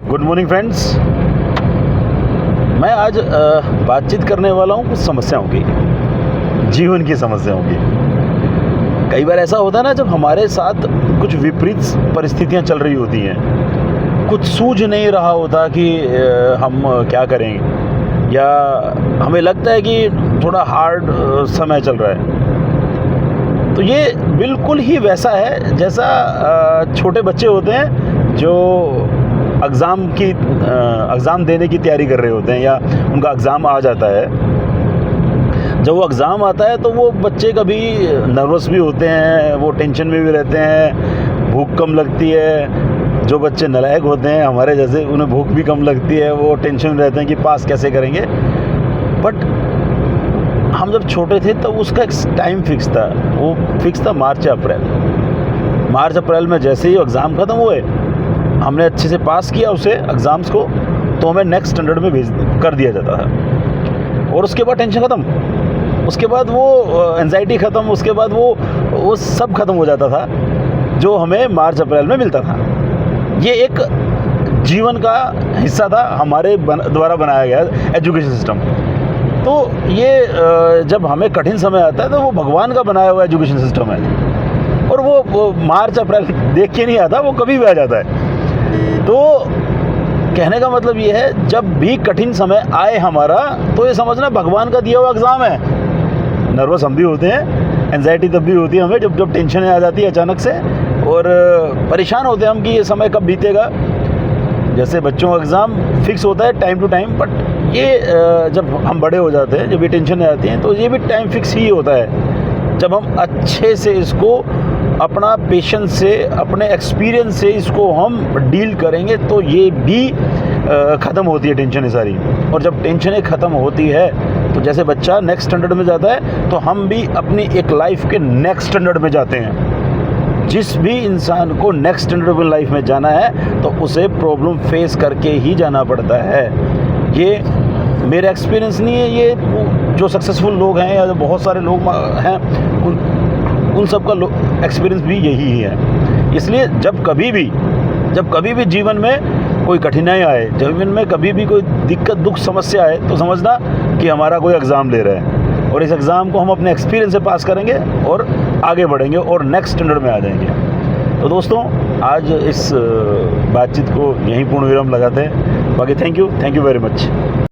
Good morning friends. मैं आज बातचीत करने वाला हूँ कुछ समस्याओं की, जीवन की समस्याओं की। कई बार ऐसा होता है ना, जब हमारे साथ कुछ विपरीत परिस्थितियाँ चल रही होती हैं, कुछ सूझ नहीं रहा होता कि हम क्या करें, या हमें लगता है कि थोड़ा हार्ड समय चल रहा है। तो ये बिल्कुल ही वैसा है जैसा छोटे बच्चे होते हैं जो एग्ज़ाम देने की तैयारी कर रहे होते हैं, या उनका एग्ज़ाम आ जाता है। जब वो एग्ज़ाम आता है तो वो बच्चे कभी नर्वस भी होते हैं, वो टेंशन में भी रहते हैं, भूख कम लगती है। जो बच्चे नालायक होते हैं हमारे जैसे, उन्हें भूख भी कम लगती है, वो टेंशन में रहते हैं कि पास कैसे करेंगे। बट हम जब छोटे थे तब उसका एक टाइम फिक्स था, वो फिक्स था मार्च अप्रैल में। जैसे ही एग्ज़ाम ख़त्म हुए, हमने अच्छे से पास किया उसे एग्ज़ाम्स को, तो हमें नेक्स्ट स्टैंडर्ड में भेज कर दिया जाता था। और उसके बाद टेंशन ख़त्म, उसके बाद वो एंजाइटी ख़त्म, उसके बाद वो सब ख़त्म हो जाता था जो हमें मार्च अप्रैल में मिलता था। ये एक जीवन का हिस्सा था, हमारे द्वारा बनाया गया एजुकेशन सिस्टम। तो ये जब हमें कठिन समय आता है तो वो भगवान का बनाया हुआ एजुकेशन सिस्टम है, और वो मार्च अप्रैल देख के नहीं आता, वो कभी भी आ जाता है। तो कहने का मतलब ये है, जब भी कठिन समय आए हमारा, तो ये समझना भगवान का दिया हुआ एग्ज़ाम है। नर्वस हम भी होते हैं, एंजाइटी तब भी होती है हमें जब टेंशन आ जाती है अचानक से, और परेशान होते हैं हम कि ये समय कब बीतेगा। जैसे बच्चों का एग्ज़ाम फिक्स होता है टाइम टू टाइम, बट ये जब हम बड़े हो जाते हैं, जब ये टेंशन आती है, तो ये भी टाइम फिक्स ही होता है। जब हम अच्छे से इसको अपना पेशेंस से, अपने एक्सपीरियंस से इसको हम डील करेंगे, तो ये भी ख़त्म होती है टेंशन सारी। और जब टेंशनें ख़त्म होती है, तो जैसे बच्चा नेक्स्ट स्टैंडर्ड में जाता है, तो हम भी अपनी एक लाइफ के नेक्स्ट स्टैंडर्ड में जाते हैं। जिस भी इंसान को नेक्स्ट स्टैंडर्ड में लाइफ में जाना है, तो उसे प्रॉब्लम फेस करके ही जाना पड़ता है। ये मेरा एक्सपीरियंस नहीं है, ये जो सक्सेसफुल लोग हैं या जो बहुत सारे लोग हैं, उन सब का एक्सपीरियंस भी यही है। इसलिए जब कभी भी जीवन में कोई कठिनाई आए, जीवन में कभी भी कोई दिक्कत, दुख, समस्या आए, तो समझना कि हमारा कोई एग्ज़ाम ले रहा है, और इस एग्ज़ाम को हम अपने एक्सपीरियंस से पास करेंगे और आगे बढ़ेंगे और नेक्स्ट स्टैंडर्ड में आ जाएंगे। तो दोस्तों, आज इस बातचीत को यहीं पूर्ण विराम लगाते हैं। बाकी थैंक यू वेरी मच।